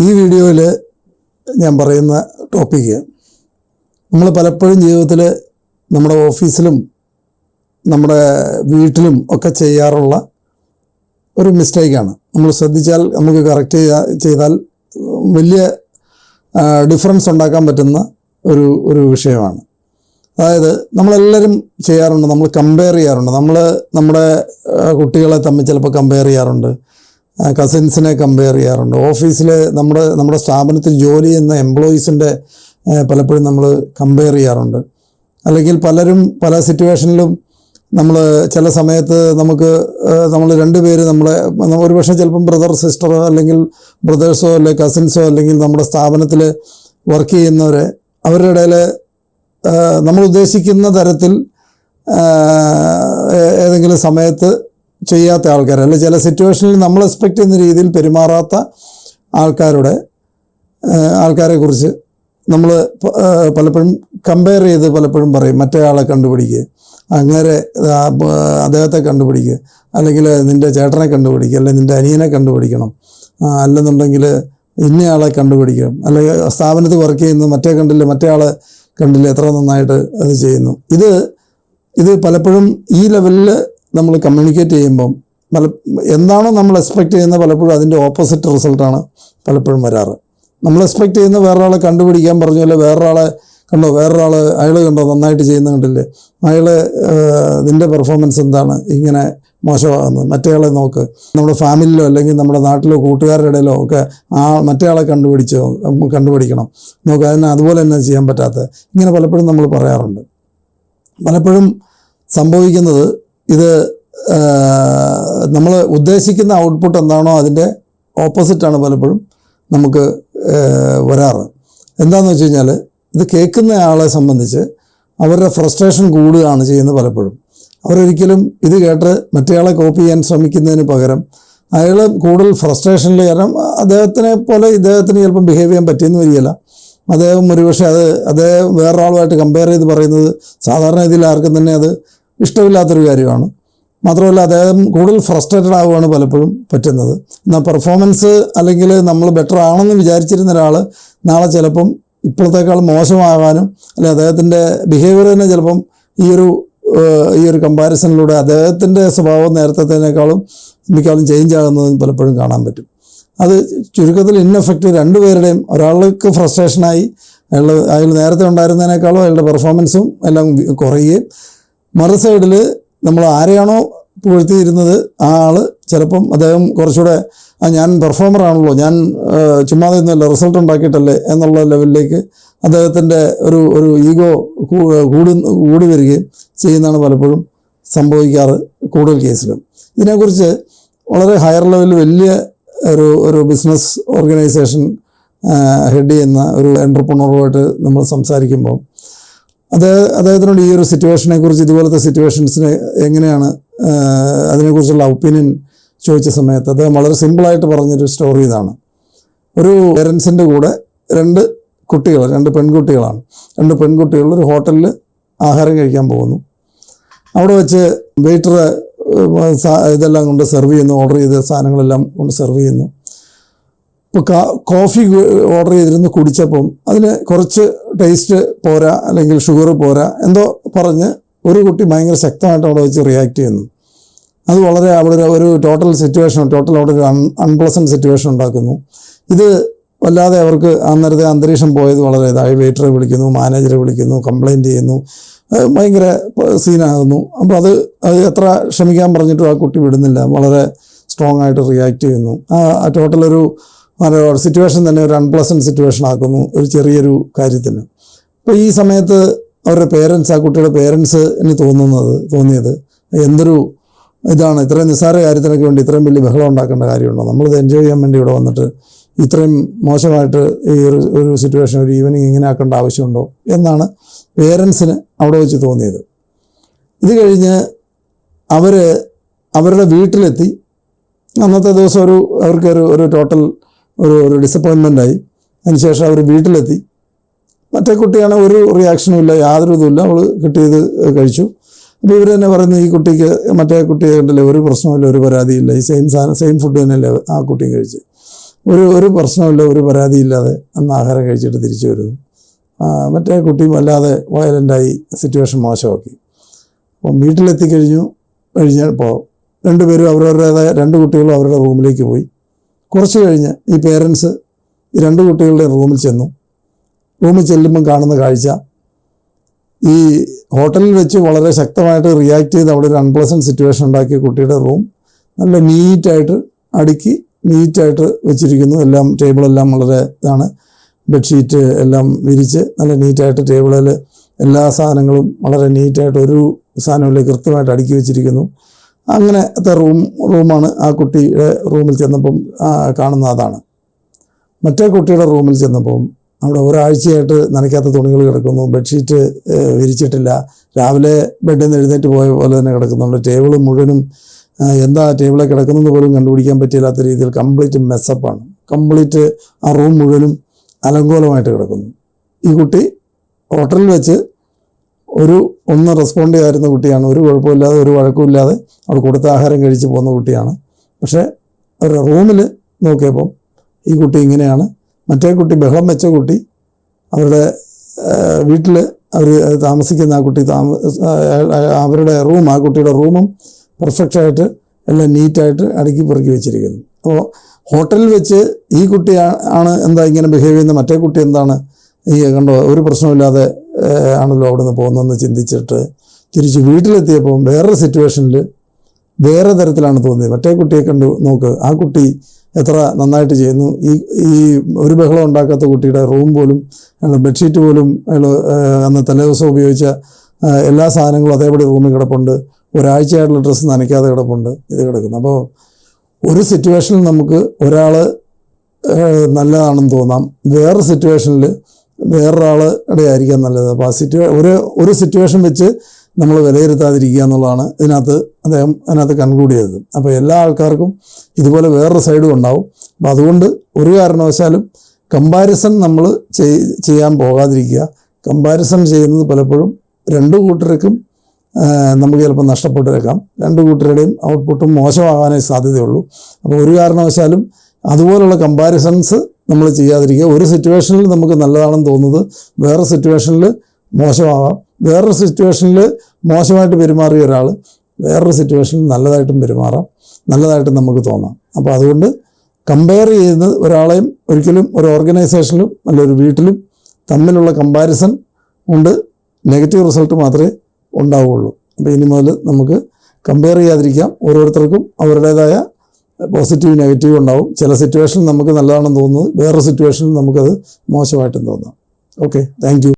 ഈ വീഡിയോയിൽ ഞാൻ പറയുന്ന ടോപ്പിക്ക് നമ്മൾ പലപ്പോഴും ജീവിതത്തിൽ നമ്മുടെ ഓഫീസിലും നമ്മുടെ വീട്ടിലും ഒക്കെ ചെയ്യാറുള്ള ഒരു മിസ്റ്റേക്കാണ്. നമ്മൾ ശ്രദ്ധിച്ചാൽ നമുക്ക് കറക്റ്റ് ചെയ്താൽ വലിയ ഡിഫറൻസ് ഉണ്ടാക്കാൻ പറ്റുന്ന ഒരു വിഷയമാണ്. അതായത് നമ്മളെല്ലാവരും ചെയ്യാറുണ്ട്, നമ്മൾ കമ്പയർ ചെയ്യാറുണ്ട്. നമ്മുടെ കുട്ടികളെ തമ്മിൽ ചിലപ്പോൾ കമ്പയർ ചെയ്യാറുണ്ട്, കസിൻസിനെ കമ്പയർ ചെയ്യാറുണ്ട്, ഓഫീസിൽ നമ്മുടെ സ്ഥാപനത്തിൽ ജോലി ചെയ്യുന്ന എംപ്ലോയീസിൻ്റെ പലപ്പോഴും നമ്മൾ കമ്പയർ ചെയ്യാറുണ്ട്. അല്ലെങ്കിൽ പലരും പല സിറ്റുവേഷനിലും നമ്മൾ ചില സമയത്ത് നമ്മൾ രണ്ടുപേര് ഒരുപക്ഷെ ചിലപ്പം ബ്രദർ സിസ്റ്ററോ അല്ലെങ്കിൽ ബ്രദേഴ്സോ അല്ലെങ്കിൽ കസിൻസോ അല്ലെങ്കിൽ നമ്മുടെ സ്ഥാപനത്തിൽ വർക്ക് ചെയ്യുന്നവരെ അവരുടെ ഇടയിൽ നമ്മൾ ഉദ്ദേശിക്കുന്ന തരത്തിൽ ഏതെങ്കിലും സമയത്ത് ചെയ്യാത്ത ആൾക്കാർ, അല്ലെങ്കിൽ ചില സിറ്റുവേഷനിൽ നമ്മൾ എക്സ്പെക്റ്റ് ചെയ്യുന്ന രീതിയിൽ പെരുമാറാത്ത ആൾക്കാരെക്കുറിച്ച് നമ്മൾ പലപ്പോഴും കമ്പയർ ചെയ്ത് പലപ്പോഴും പറയും, മറ്റേ ആളെ കണ്ടുപിടിക്കുക, അങ്ങനെ അദ്ദേഹത്തെ കണ്ടുപിടിക്കുക, അല്ലെങ്കിൽ നിൻ്റെ ചേട്ടനെ കണ്ടുപിടിക്കുക, അല്ലെങ്കിൽ നിൻ്റെ അനിയനെ കണ്ടുപിടിക്കണം, അല്ലെന്നുണ്ടെങ്കിൽ ഇന്നയാളെ കണ്ടുപിടിക്കണം, അല്ലെങ്കിൽ സ്ഥാപനത്തിൽ വർക്ക് ചെയ്യുന്നത് മറ്റേ ആളെ കണ്ടില്ല എത്ര നന്നായിട്ട് അത് ചെയ്യുന്നു. ഇത് പലപ്പോഴും ഈ ലെവലിൽ നമ്മൾ കമ്മ്യൂണിക്കേറ്റ് ചെയ്യുമ്പം എന്താണോ നമ്മൾ എക്സ്പെക്റ്റ് ചെയ്യുന്ന പലപ്പോഴും അതിൻ്റെ ഓപ്പോസിറ്റ് റിസൾട്ടാണ് പലപ്പോഴും വരാറ്. നമ്മൾ എക്സ്പെക്റ്റ് ചെയ്യുന്ന വേറൊരാളെ കണ്ടുപിടിക്കാൻ പറഞ്ഞല്ലേ, അയാൾ കണ്ടോ നന്നായിട്ട് ചെയ്യുന്ന കണ്ടില്ലേ, നിൻ്റെ പെർഫോമൻസ് എന്താണ് ഇങ്ങനെ മോശമാകുന്നത്, മറ്റേയാളെ നോക്ക്, നമ്മുടെ ഫാമിലിയിലോ അല്ലെങ്കിൽ നമ്മുടെ നാട്ടിലോ കൂട്ടുകാരുടെ ഇടയിലോ ഒക്കെ മറ്റേയാളെ കണ്ടുപിടിക്കണം നോക്ക്, അതുപോലെ തന്നെ ചെയ്യാൻ പറ്റാത്ത, ഇങ്ങനെ പലപ്പോഴും നമ്മൾ പറയാറുണ്ട്. പലപ്പോഴും സംഭവിക്കുന്നത് ഇത് നമ്മൾ ഉദ്ദേശിക്കുന്ന ഔട്ട്പുട്ട് എന്താണോ അതിൻ്റെ ഓപ്പോസിറ്റാണ് പലപ്പോഴും നമുക്ക് വരാറ്. എന്താണെന്ന് വെച്ച് കഴിഞ്ഞാൽ ഇത് കേൾക്കുന്ന ആളെ സംബന്ധിച്ച് അവരുടെ ഫ്രസ്ട്രേഷൻ കൂടുകയാണ് ചെയ്യുന്നത്. പലപ്പോഴും അവരൊരിക്കലും ഇത് കേട്ട് മറ്റേയാളെ കോപ്പി ചെയ്യാൻ ശ്രമിക്കുന്നതിന് പകരം അയാൾ കൂടുതൽ ഫ്രസ്ട്രേഷനിൽ, കാരണം ഇദ്ദേഹത്തിന് ചിലപ്പം ബിഹേവ് ചെയ്യാൻ പറ്റിയെന്ന് വരികയില്ല. അദ്ദേഹം ഒരുപക്ഷെ അദ്ദേഹം വേറൊരാളുമായിട്ട് കമ്പയർ ചെയ്ത് പറയുന്നത് സാധാരണ ഇതിൽ ആർക്കും തന്നെ അത് ഇഷ്ടമില്ലാത്തൊരു കാര്യമാണ്. മാത്രമല്ല അദ്ദേഹം കൂടുതൽ ഫ്രസ്ട്രേറ്റഡ് ആവുകയാണ് പലപ്പോഴും പറ്റുന്നത്. എന്നാൽ പെർഫോമൻസ് അല്ലെങ്കിൽ നമ്മൾ ബെറ്റർ ആണെന്ന് വിചാരിച്ചിരുന്ന ഒരാൾ നാളെ ചിലപ്പം ഇപ്പോഴത്തേക്കാൾ മോശമാകാനും, അല്ലെങ്കിൽ അദ്ദേഹത്തിൻ്റെ ബിഹേവിയർ തന്നെ ചിലപ്പം ഈ ഒരു കമ്പാരിസണിലൂടെ അദ്ദേഹത്തിൻ്റെ സ്വഭാവം നേരത്തേക്കാളും ചേഞ്ച് ആകുന്നതും പലപ്പോഴും കാണാൻ പറ്റും. അത് ചുരുക്കത്തിൽ ഇൻഎഫക്റ്റ് രണ്ടുപേരുടെയും, ഒരാൾക്ക് ഫ്രസ്ട്രേഷനായി അയാൾ നേരത്തെ ഉണ്ടായിരുന്നതിനേക്കാളും അയാളുടെ പെർഫോമൻസും എല്ലാം കുറയുകയും, മറു സൈഡിൽ നമ്മൾ ആരെയാണോ പുകഴ്ത്തിയിരുന്നത് ആ ആൾ ചിലപ്പം അദ്ദേഹം കുറച്ചുകൂടെ ഞാൻ പെർഫോമറാണല്ലോ, ഞാൻ ചുമ്മാതെ ഒന്നുമല്ല റിസൾട്ട് ഉണ്ടാക്കിയിട്ടല്ലേ എന്നുള്ള ലെവലിലേക്ക് അദ്ദേഹത്തിൻ്റെ ഒരു ഈഗോ കൂടി വരികയും ചെയ്യുന്നതാണ് പലപ്പോഴും സംഭവിക്കാറ് കൂടുതൽ കേസിലും. ഇതിനെക്കുറിച്ച് വളരെ ഹയർ ലെവലിൽ വലിയ ഒരു ബിസിനസ് ഓർഗനൈസേഷൻ ഹെഡ് ചെയ്യുന്ന ഒരു എൻ്റർപ്രണറുമായിട്ട് നമ്മൾ സംസാരിക്കുമ്പോൾ അദ്ദേഹത്തിനോട് ഈ ഒരു സിറ്റുവേഷനെക്കുറിച്ച്, ഇതുപോലത്തെ സിറ്റുവേഷൻസിനെ എങ്ങനെയാണ് അതിനെക്കുറിച്ചുള്ള ഒപ്പീനിയൻ ചോദിച്ച സമയത്ത് അദ്ദേഹം വളരെ സിമ്പിളായിട്ട് പറഞ്ഞൊരു സ്റ്റോറി ഇതാണ്. ഒരു പേരൻസിൻ്റെ കൂടെ രണ്ട് പെൺകുട്ടികളാണ്. രണ്ട് പെൺകുട്ടികൾ ഒരു ഹോട്ടലിൽ ആഹാരം കഴിക്കാൻ പോകുന്നു. അവിടെ വെച്ച് വെയിറ്റർ ഇതെല്ലാം കൊണ്ട് സെർവ് ചെയ്യുന്നു, ഓർഡർ ചെയ്ത സാധനങ്ങളെല്ലാം കൊണ്ട് സെർവ് ചെയ്യുന്നു. ഇപ്പോൾ കോഫി ഓർഡർ ചെയ്തിരുന്ന് കുടിച്ചപ്പം അതിന് കുറച്ച് ടേസ്റ്റ് പോരാ, അല്ലെങ്കിൽ ഷുഗർ പോരാ, എന്തോ പറഞ്ഞ് ഒരു കുട്ടി ഭയങ്കര ശക്തമായിട്ട് അവിടെ വെച്ച് റിയാക്ട് ചെയ്യുന്നു. അത് വളരെ അവിടെ ഒരു ടോട്ടൽ അവിടെ ഒരു അൺപ്ലസൻറ്റ് സിറ്റുവേഷൻ ഉണ്ടാക്കുന്നു. ഇത് വല്ലാതെ അവർക്ക് അന്നേരത്തെ അന്തരീക്ഷം പോയത് വളരെ ഇതായി. വെയിറ്ററെ വിളിക്കുന്നു, മാനേജറെ വിളിക്കുന്നു, കംപ്ലയിൻറ്റ് ചെയ്യുന്നു, ഭയങ്കര സീനാകുന്നു. അപ്പോൾ അത് എത്ര ക്ഷമിക്കാൻ പറഞ്ഞിട്ടും ആ കുട്ടി വിടുന്നില്ല, വളരെ സ്ട്രോങ് ആയിട്ട് റിയാക്ട് ചെയ്യുന്നു. ആ ടോട്ടലൊരു സിറ്റുവേഷൻ തന്നെ ഒരു അൺപ്ലസൻറ്റ് സിറ്റുവേഷൻ ആക്കുന്നു ഒരു ചെറിയൊരു കാര്യത്തിന്. അപ്പോൾ ഈ സമയത്ത് അവരുടെ പേരൻസ്, ആ കുട്ടിയുടെ പേരൻസിന് തോന്നിയത് എന്തൊരു ഇതാണ്, ഇത്രയും നിസ്സാര കാര്യത്തിനൊക്കെ വേണ്ടി ഇത്രയും വലിയ ബഹളം ഉണ്ടാക്കേണ്ട കാര്യമുണ്ടോ, നമ്മളിത് എൻജോയ് ചെയ്യാൻ വേണ്ടി ഇവിടെ വന്നിട്ട് ഇത്രയും മോശമായിട്ട് ഈ ഒരു സിറ്റുവേഷൻ ഒരു ഈവനിങ് ഇങ്ങനെ ആക്കേണ്ട ആവശ്യമുണ്ടോ എന്നാണ് പേരൻസിന് അവിടെ വെച്ച് തോന്നിയത്. ഇത് കഴിഞ്ഞ് അവരുടെ വീട്ടിലെത്തി. അന്നത്തെ ദിവസം അവർക്ക് ഒരു ടോട്ടൽ ഒരു ഡിസപ്പോയിൻമെൻ്റായി. അതിനുശേഷം അവർ വീട്ടിലെത്തി. മറ്റേ കുട്ടിയാണ് ഒരു റിയാക്ഷനും ഇല്ല, യാതൊരു ഇതുമില്ല, അവൾ കിട്ടിയത് കഴിച്ചു. അപ്പോൾ ഇവർ തന്നെ പറയുന്നു, ഈ മറ്റേ കുട്ടിയെ കണ്ടില്ലേ, ഒരു പ്രശ്നമില്ല, ഒരു പരാതിയില്ല, ഈ സെയിം ഫുഡ് തന്നെയല്ലേ ആ കുട്ടിയും കഴിച്ച്. ഒരു പ്രശ്നമില്ല, ഒരു പരാതിയില്ലാതെ അന്ന് ആഹാരം കഴിച്ചിട്ട് തിരിച്ചു വരുന്നു. മറ്റേ കുട്ടിയും വല്ലാതെ വയലൻ്റായി, സിറ്റുവേഷൻ മോശമാക്കി. അപ്പം കഴിഞ്ഞപ്പോൾ രണ്ടുപേരും അവരവരുടേതായ 2 കുട്ടികളും അവരുടെ റൂമിലേക്ക് പോയി. കുറച്ച് കഴിഞ്ഞ് ഈ പേരൻസ് ഈ 2 കുട്ടികളുടെ റൂമിൽ ചെന്നു. റൂമിൽ ചെല്ലുമ്പം കാണുന്ന കാഴ്ച, ഈ ഹോട്ടലിൽ വെച്ച് വളരെ ശക്തമായിട്ട് റിയാക്ട് ചെയ്ത് അവിടെ ഒരു അൺപ്ലസൻറ്റ് സിറ്റുവേഷൻ ഉണ്ടാക്കിയ കുട്ടിയുടെ റൂം നല്ല നീറ്റായിട്ട് നീറ്റായിട്ട് വെച്ചിരിക്കുന്നു. എല്ലാം ടേബിളെല്ലാം വളരെ ഇതാണ്, ബെഡ്ഷീറ്റ് എല്ലാം വിരിച്ച് നല്ല നീറ്റായിട്ട് ടേബിളിൽ എല്ലാ സാധനങ്ങളും വളരെ നീറ്റായിട്ട് ഒരു സാധനമില്ല, കൃത്യമായിട്ട് അടുക്കി വെച്ചിരിക്കുന്നു. അങ്ങനത്തെ റൂമാണ് ആ കുട്ടിയുടെ റൂമിൽ ചെന്നപ്പം കാണുന്ന അതാണ്. മറ്റേ കുട്ടിയുടെ റൂമിൽ ചെന്നപ്പം അവിടെ ഒരാഴ്ചയായിട്ട് നനയ്ക്കാത്ത തുണികൾ കിടക്കുന്നു, ബെഡ്ഷീറ്റ് വിരിച്ചിട്ടില്ല, രാവിലെ ബെഡിൽ നിന്ന് എഴുന്നേറ്റ് പോയ പോലെ തന്നെ കിടക്കുന്നുണ്ട്. ടേബിൾ മുഴുവനും എന്താ ടേബിളിൽ കിടക്കുന്നത് പോലും കണ്ടുപിടിക്കാൻ പറ്റില്ലാത്ത രീതിയിൽ കംപ്ലീറ്റ് മെസ്സപ്പാണ്. കംപ്ലീറ്റ് ആ റൂം മുഴുവനും അലങ്കോലമായിട്ട് കിടക്കുന്നു. ഈ കുട്ടി ഹോട്ടലിൽ വെച്ച് ഒന്ന് റെസ്പോണ്ട് ചെയ്യാതിരുന്ന കുട്ടിയാണ്. ഒരു കുഴപ്പമില്ലാതെ, ഒരു വഴക്കമില്ലാതെ അവിടെ കൊടുത്ത ആഹാരം കഴിച്ച് പോകുന്ന കുട്ടിയാണ്. പക്ഷേ അവരുടെ റൂമിൽ നോക്കിയപ്പം ഈ കുട്ടി ഇങ്ങനെയാണ്. മറ്റേ കുട്ടി, ബഹളം വെച്ച കുട്ടി, അവരുടെ വീട്ടിൽ അവർ താമസിക്കുന്ന ആ കുട്ടി അവരുടെ റൂം, ആ കുട്ടിയുടെ റൂമും പെർഫെക്റ്റായിട്ട് എല്ലാം നീറ്റായിട്ട് അടുക്കി പെറുക്കി വെച്ചിരിക്കുന്നു. അപ്പോൾ ഹോട്ടലിൽ വെച്ച് ഈ കുട്ടി ആണ് എന്താ ഇങ്ങനെ ബിഹേവ് ചെയ്യുന്ന, മറ്റേ കുട്ടി എന്താണ് കണ്ടോ ഒരു പ്രശ്നമില്ലാതെ ആണല്ലോ അവിടെ നിന്ന് പോകുന്നതെന്ന് ചിന്തിച്ചിട്ട് തിരിച്ച് വീട്ടിലെത്തിയപ്പോൾ വേറൊരു സിറ്റുവേഷനിൽ വേറെ തരത്തിലാണ് തോന്നിയത്. മറ്റേ കുട്ടിയെ കണ്ടു നോക്ക്, ആ കുട്ടി എത്ര നന്നായിട്ട് ചെയ്യുന്നു. ഈ ഒരു ബഹളം ഉണ്ടാക്കാത്ത കുട്ടിയുടെ റൂം പോലും, ബെഡ്ഷീറ്റ് പോലും അന്ന് തലേദിവസം ഉപയോഗിച്ച എല്ലാ സാധനങ്ങളും അതേപടി റൂമിൽ കിടപ്പുണ്ട്. ഒരാഴ്ചയായിട്ടുള്ള ഡ്രസ്സ് നനയ്ക്കാതെ കിടപ്പുണ്ട്, ഇത് കിടക്കുന്നു. അപ്പോൾ ഒരു സിറ്റുവേഷനിൽ നമുക്ക് ഒരാൾ നല്ലതാണെന്ന് തോന്നാം, വേറൊരു സിറ്റുവേഷനിൽ വേറൊരാളുടെ ആയിരിക്കാം നല്ലത്. അപ്പോൾ ഒരു സിറ്റുവേഷൻ വെച്ച് നമ്മൾ വിലയിരുത്താതിരിക്കുക എന്നുള്ളതാണ് അദ്ദേഹം അതിനകത്ത് കൺക്ലൂഡ് ചെയ്തത്. അപ്പോൾ എല്ലാ ആൾക്കാർക്കും ഇതുപോലെ വേറൊരു സൈഡും ഉണ്ടാവും. അപ്പോൾ അതുകൊണ്ട് ഒരു കാരണവശാലും കമ്പാരിസൺ നമ്മൾ ചെയ്യാൻ പോകാതിരിക്കുക. കമ്പാരിസൺ ചെയ്യുന്നത് പലപ്പോഴും 2 കൂട്ടർക്കും നമുക്ക് ചിലപ്പോൾ നഷ്ടപ്പെട്ടേക്കാം. 2 കൂട്ടരുടെയും ഔട്ട്പുട്ടും മോശമാകാനേ സാധ്യതയുള്ളൂ. അപ്പോൾ ഒരു കാരണവശാലും അതുപോലുള്ള കമ്പാരിസൺസ് നമ്മൾ ചെയ്യാതിരിക്കുക. ഒരു സിറ്റുവേഷനിൽ നമുക്ക് നല്ലതാണെന്ന് തോന്നുന്നത് വേറെ സിറ്റുവേഷനിൽ മോശമാകാം. വേറൊരു സിറ്റുവേഷനിൽ മോശമായിട്ട് പെരുമാറിയ ഒരാൾ വേറൊരു സിറ്റുവേഷനിൽ നല്ലതായിട്ടും പെരുമാറാം, നല്ലതായിട്ടും നമുക്ക് തോന്നാം. അപ്പോൾ അതുകൊണ്ട് കമ്പയർ ചെയ്യുന്നത് ഒരാളെയും ഒരിക്കലും ഒരു ഓർഗനൈസേഷനിലും അല്ല ഒരു വീട്ടിലും തമ്മിലുള്ള കമ്പാരിസൺ കൊണ്ട് നെഗറ്റീവ് റിസൾട്ട് മാത്രമേ ഉണ്ടാവുകയുള്ളൂ. അപ്പോൾ ഇനി മുതൽ നമുക്ക് കമ്പയർ ചെയ്യാതിരിക്കാം. ഓരോരുത്തർക്കും അവരുടേതായ പോസിറ്റീവ് നെഗറ്റീവ് ഉണ്ടാവും. ചില സിറ്റുവേഷൻ നമുക്ക് നല്ലതാണെന്ന് തോന്നുന്നത് വേറൊരു സിറ്റുവേഷനിൽ നമുക്കത് മോശമായിട്ടും തോന്നാം. Okay, thank you.